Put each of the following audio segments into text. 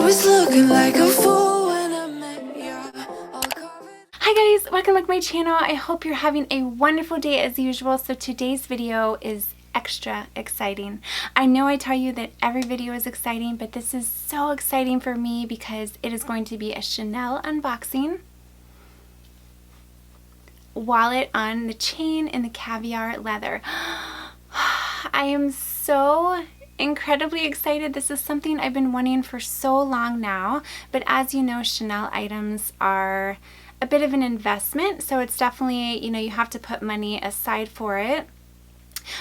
was looking like a fool when I met you. Hi guys, welcome back to my channel. I hope you're having a wonderful day as usual. So today's video is extra exciting. I know I tell you that every video is exciting, but this is so exciting for me because it is going to be a Chanel unboxing. Wallet on the chain in the caviar leather. I am so incredibly excited. This is something I've been wanting for so long now, but as you know, Chanel items are a bit of an investment, so it's definitely, you have to put money aside for it.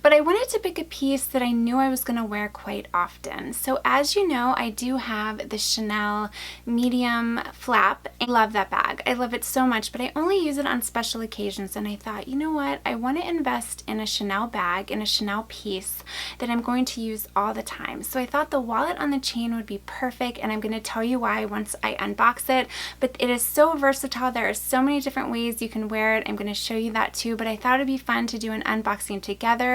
But I wanted to pick a piece that I knew I was going to wear quite often. So as you know, I do have the Chanel medium flap. I love that bag. I love it so much, but I only use it on special occasions. And I thought, you know what? I want to invest in a Chanel bag, in a Chanel piece that I'm going to use all the time. So I thought the wallet on the chain would be perfect, and I'm going to tell you why once I unbox it. But it is so versatile. There are so many different ways you can wear it. I'm going to show you that too, but I thought it'd be fun to do an unboxing together.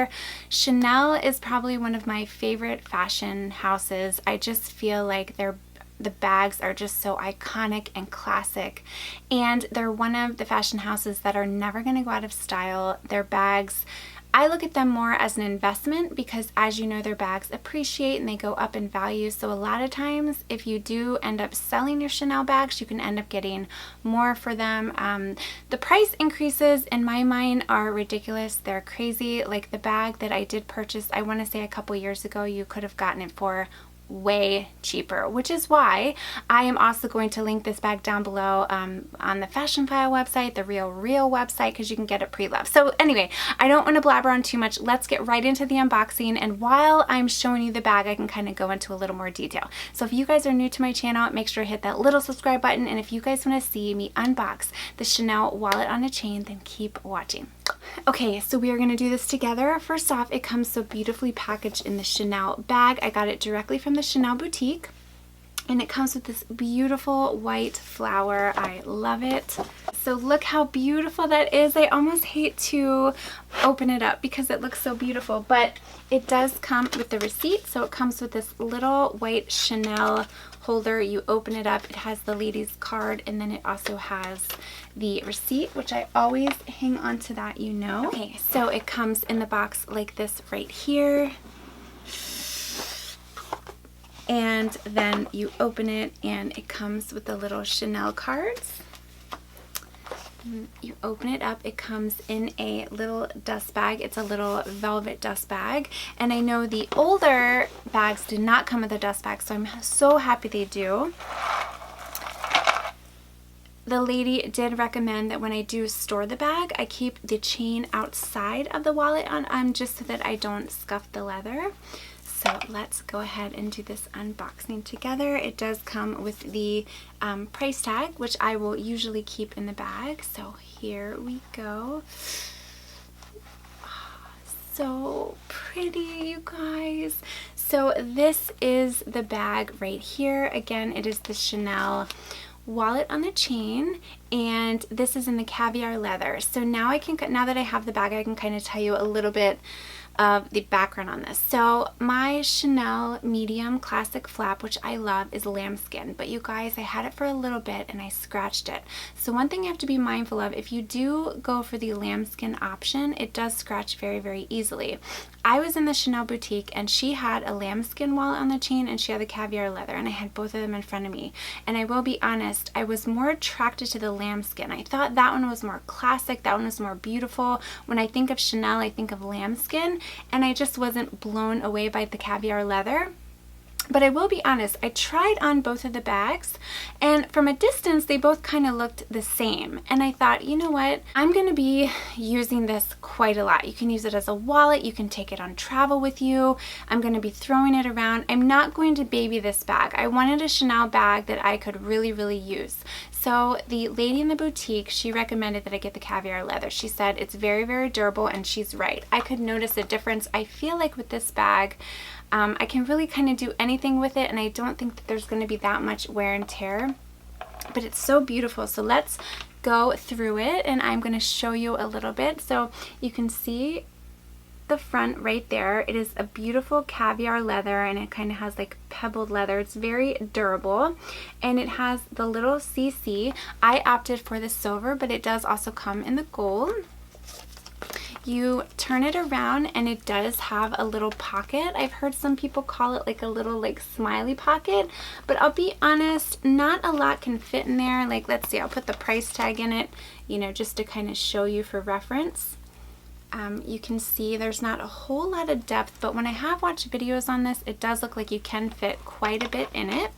Chanel is probably one of my favorite fashion houses. I just feel like the bags are just so iconic and classic, and they're one of the fashion houses that are never going to go out of style. Their bags, I look at them more as an investment because, as you know, their bags appreciate and they go up in value. So a lot of times if you do end up selling your Chanel bags, you can end up getting more for them. The price increases in my mind are ridiculous. They're crazy. Like the bag that I did purchase, I want to say a couple years ago, you could have gotten it for way cheaper, which is why I am also going to link this bag down below on the Fashion File website, the Real website, because you can get it pre-loved. So anyway, I don't want to blabber on too much. Let's get right into the unboxing, and while I'm showing you the bag, I can kind of go into a little more detail. So if you guys are new to my channel, make sure to hit that little subscribe button, and if you guys want to see me unbox the Chanel wallet on a chain, then keep watching. Okay, so we are going to do this together. First off, it comes so beautifully packaged in the Chanel bag. I got it directly from the Chanel boutique, and it comes with this beautiful white flower. I love it. So look how beautiful that is. I almost hate to open it up because it looks so beautiful, but it does come with the receipt. So it comes with this little white Chanel holder. You open it up, it has the lady's card, and then it also has the receipt, which I always hang on to that, you know. Okay, so it comes in the box like this right here, and then you open it and it comes with the little Chanel cards. You open it up, it comes in a little dust bag. It's a little velvet dust bag, and I know the older bags did not come with a dust bag, so I'm so happy they do. The lady did recommend that when I do store the bag, I keep the chain outside of the wallet on just so that I don't scuff the leather. So let's go ahead and do this unboxing together. It does come with the price tag, which I will usually keep in the bag. So here we go. Oh, so pretty, you guys. So this is the bag right here. Again, it is the Chanel wallet on the chain, and this is in the caviar leather. So now now that I have the bag, I can kind of tell you a little bit of the background on this. So my Chanel medium classic flap, which I love, is lambskin, but you guys, I had it for a little bit and I scratched it. So one thing you have to be mindful of, if you do go for the lambskin option, it does scratch very, very easily. I was in the Chanel boutique and she had a lambskin wallet on the chain and she had the caviar leather, and I had both of them in front of me. And I will be honest, I was more attracted to the lambskin. I thought that one was more classic, that one was more beautiful. When I think of Chanel, I think of lambskin, and I just wasn't blown away by the caviar leather. But I will be honest, I tried on both of the bags, and from a distance they both kind of looked the same, and I thought, you know what, I'm going to be using this quite a lot. You can use it as a wallet, you can take it on travel with you. I'm going to be throwing it around. I'm not going to baby this bag. I wanted a Chanel bag that I could really, really use. So the lady in the boutique, she recommended that I get the caviar leather. She said it's very, very durable, and she's right. I could notice a difference. I feel like with this bag, I can really kind of do anything with it, and I don't think that there's going to be that much wear and tear, but it's so beautiful. So let's go through it, and I'm going to show you a little bit. So you can see the front right there. It is a beautiful caviar leather, and it kind of has like pebbled leather. It's very durable, and it has the little CC. I opted for the silver, but it does also come in the gold. You turn it around and it does have a little pocket. I've heard some people call it like a little like smiley pocket, but I'll be honest, not a lot can fit in there. Like, let's see, I'll put the price tag in it, you know, just to kind of show you for reference. You can see there's not a whole lot of depth, but when I have watched videos on this, it does look like you can fit quite a bit in it.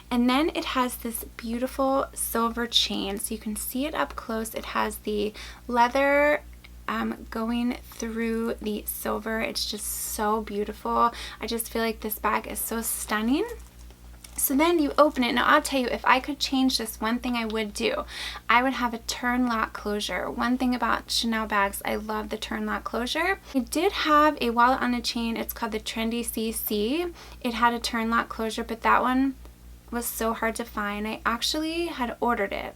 And then it has this beautiful silver chain, so you can see it up close. It has the leather going through the silver. It's just so beautiful. I just feel like this bag is so stunning. So then you open it. Now I'll tell you, if I could change this, one thing I would do, I would have a turn lock closure. One thing about Chanel bags, I love the turn lock closure. I did have a wallet on a chain. It's called the Trendy CC. It had a turn lock closure, but that one was so hard to find. I actually had ordered it.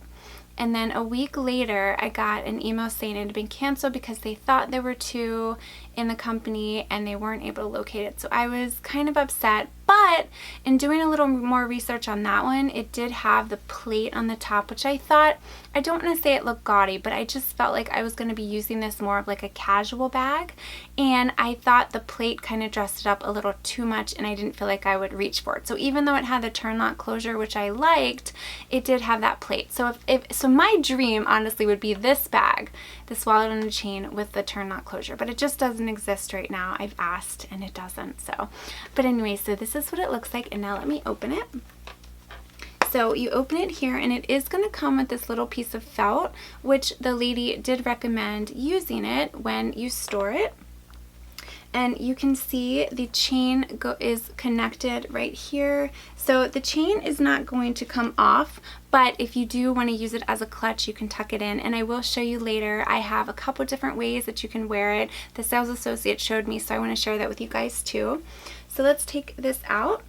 And then a week later, I got an email saying it had been canceled because they thought there were two in the company and they weren't able to locate it. So I was kind of upset. But in doing a little more research on that one, it did have the plate on the top, which I thought, I don't want to say it looked gaudy, but I just felt like I was going to be using this more of like a casual bag. And I thought the plate kind of dressed it up a little too much, and I didn't feel like I would reach for it. So even though it had the turn lock closure, which I liked, it did have that plate. So so my dream honestly would be this bag, this wallet on a chain with the turn lock closure, but it just doesn't exist right now. I've asked and it doesn't. So, but anyway, so this is what it looks like, and now let me open it. So you open it here, and it is going to come with this little piece of felt, which the lady did recommend using it when you store it. And you can see the chain is connected right here. So the chain is not going to come off, but if you do want to use it as a clutch, you can tuck it in. And I will show you later. I have a couple different ways that you can wear it. The sales associate showed me, so I want to share that with you guys too. So let's take this out,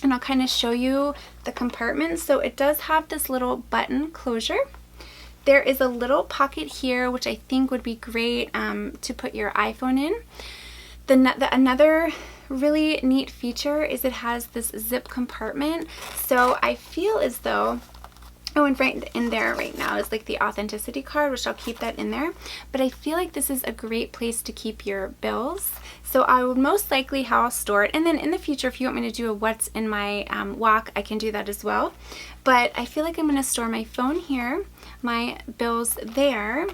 and I'll kind of show you the compartment. So it does have this little button closure. There is a little pocket here, which I think would be great to put your iPhone in. Another really neat feature is it has this zip compartment. So I feel as though, oh, and right in there right now is like the authenticity card, which I'll keep that in there. But I feel like this is a great place to keep your bills. So I would most likely how I'll store it. And then in the future, if you want me to do a what's in my walk, I can do that as well. But I feel like I'm going to store my phone here, my bills there.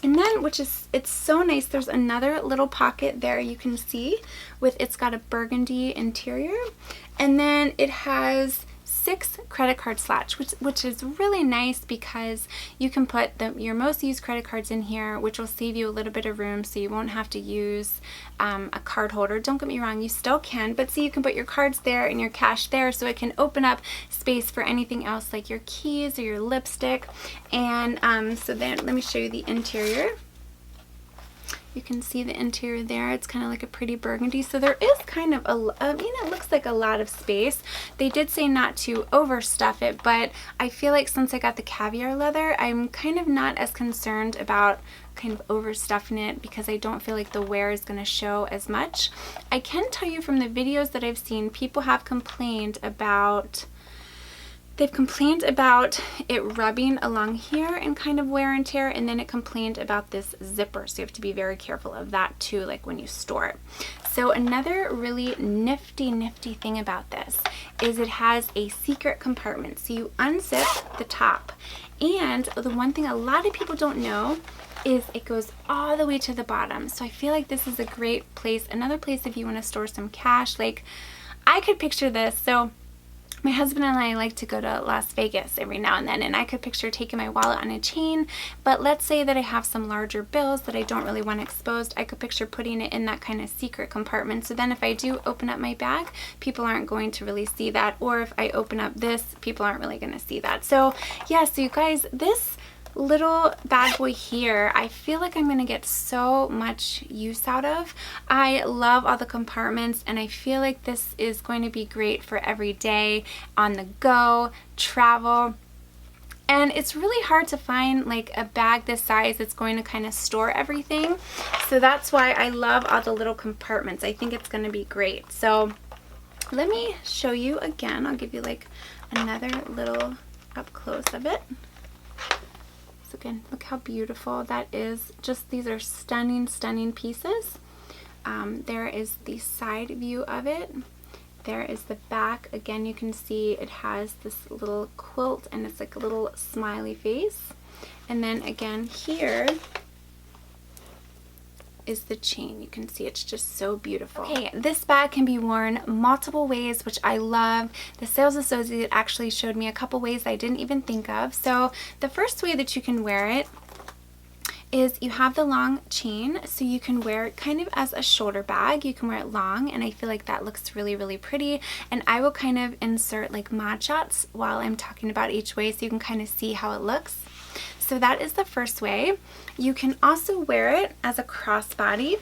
And then, it's so nice, there's another little pocket there you can see with, it's got a burgundy interior. And then it has 6 credit card slots, which is really nice because you can put your most used credit cards in here, which will save you a little bit of room, so you won't have to use a card holder. Don't get me wrong, you still can, but see, you can put your cards there and your cash there, so it can open up space for anything else like your keys or your lipstick. And so then let me show you the interior. You can see the interior there. It's kind of like a pretty burgundy. So there is kind of it looks like a lot of space. They did say not to overstuff it, but I feel like since I got the caviar leather, I'm kind of not as concerned about kind of overstuffing it because I don't feel like the wear is going to show as much. I can tell you from the videos that I've seen, people have complained about it rubbing along here and kind of wear and tear, and then it complained about this zipper, so you have to be very careful of that too, like when you store it. So another really nifty thing about this is it has a secret compartment. So you unzip the top, and the one thing a lot of people don't know is it goes all the way to the bottom. So I feel like this is a great place, another place if you want to store some cash. Like, I could picture this. So my husband and I like to go to Las Vegas every now and then, and I could picture taking my wallet on a chain, but let's say that I have some larger bills that I don't really want exposed. I could picture putting it in that kind of secret compartment, so then if I do open up my bag, people aren't going to really see that, or if I open up this, people aren't really going to see that. So yeah, so you guys, this little bad boy here, I feel like I'm gonna get so much use out of. I love all the compartments, and I feel like this is going to be great for every day, on the go, travel. And it's really hard to find like a bag this size that's going to kind of store everything. So that's why I love all the little compartments. I think it's going to be great. So let me show you again. I'll give you like another little up close of it. So again, look how beautiful that is. Just these are stunning, stunning pieces. There is the side view of it. There is the back. Again, you can see it has this little quilt and it's like a little smiley face. And then again here is the chain. You can see it's just so beautiful. Okay, this bag can be worn multiple ways, which I love. The sales associate actually showed me a couple ways I didn't even think of. So the first way that you can wear it is you have the long chain, so you can wear it kind of as a shoulder bag. You can wear it long, and I feel like that looks really, really pretty. And I will kind of insert like mod shots while I'm talking about each way so you can kind of see how it looks. So that is the first way. You can also wear it as a crossbody.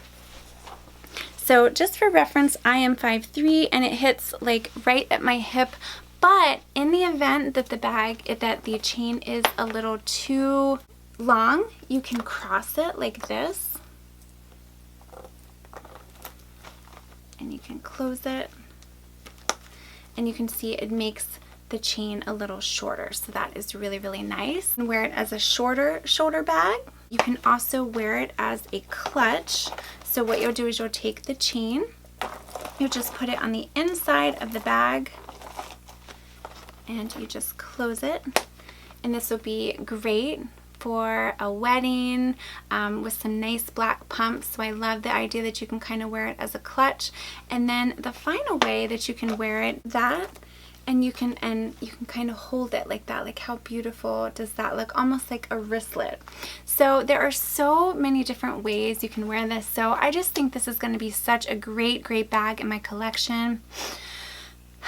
So just for reference, I am 5'3", and it hits like right at my hip. But in the event that the chain is a little too long, you can cross it like this, and you can close it, and you can see it makes the chain a little shorter, so that is really, really nice. And wear it as a shorter shoulder bag. You can also wear it as a clutch. So what you'll do is you'll take the chain, you'll just put it on the inside of the bag, and you just close it, and this will be great for a wedding with some nice black pumps. So I love the idea that you can kind of wear it as a clutch. And then the final way that you can wear it, and you can kind of hold it like that. Like how beautiful does that look? Almost like a wristlet. So there are so many different ways you can wear this. So I just think this is going to be such a great, great bag in my collection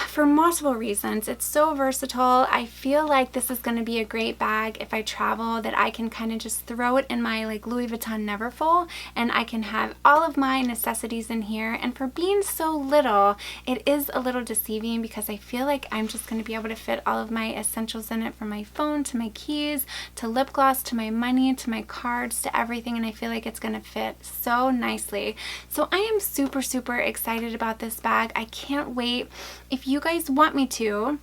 for multiple reasons. It's so versatile. I feel like this is going to be a great bag if I travel, that I can kind of just throw it in my like Louis Vuitton Neverfull, and I can have all of my necessities in here. And for being so little, it is a little deceiving because I feel like I'm just going to be able to fit all of my essentials in it, from my phone to my keys to lip gloss to my money to my cards to everything, and I feel like it's going to fit so nicely. So I am super, super excited about this bag. I can't wait. If you guys want me to,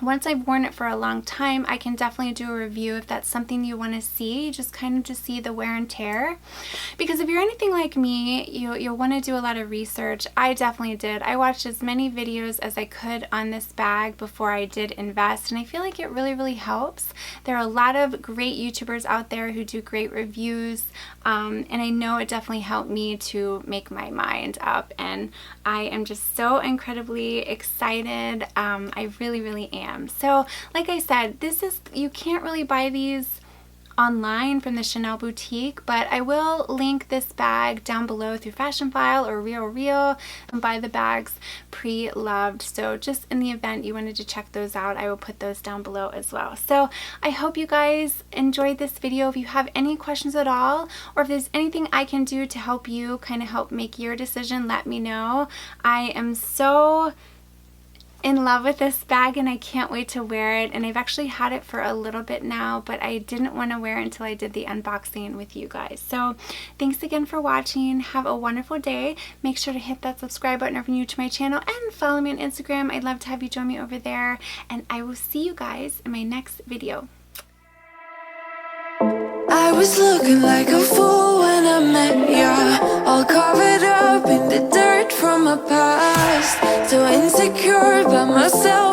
once I've worn it for a long time, I can definitely do a review if that's something you want to see, just kind of to see the wear and tear. Because if you're anything like me, you'll want to do a lot of research. I definitely did. I watched as many videos as I could on this bag before I did invest, and I feel like it really, really helps. There are a lot of great YouTubers out there who do great reviews, and I know it definitely helped me to make my mind up, and I am just so incredibly excited. I really, really am. So like I said, you can't really buy these online from the Chanel boutique, but I will link this bag down below through Fashionphile or RealReal, and buy the bags pre-loved. So just in the event you wanted to check those out, I will put those down below as well. So I hope you guys enjoyed this video. If you have any questions at all, or if there's anything I can do to help you kind of help make your decision, let me know. I am so in love with this bag, and I can't wait to wear it. And I've actually had it for a little bit now, but I didn't want to wear it until I did the unboxing with you guys. So thanks again for watching. Have a wonderful day. Make sure to hit that subscribe button if you're new to my channel, and follow me on Instagram. I'd love to have you join me over there, and I will see you guys in my next video. I was looking like a fool when I met ya, all covered up in the dirt from my past. So insecure about myself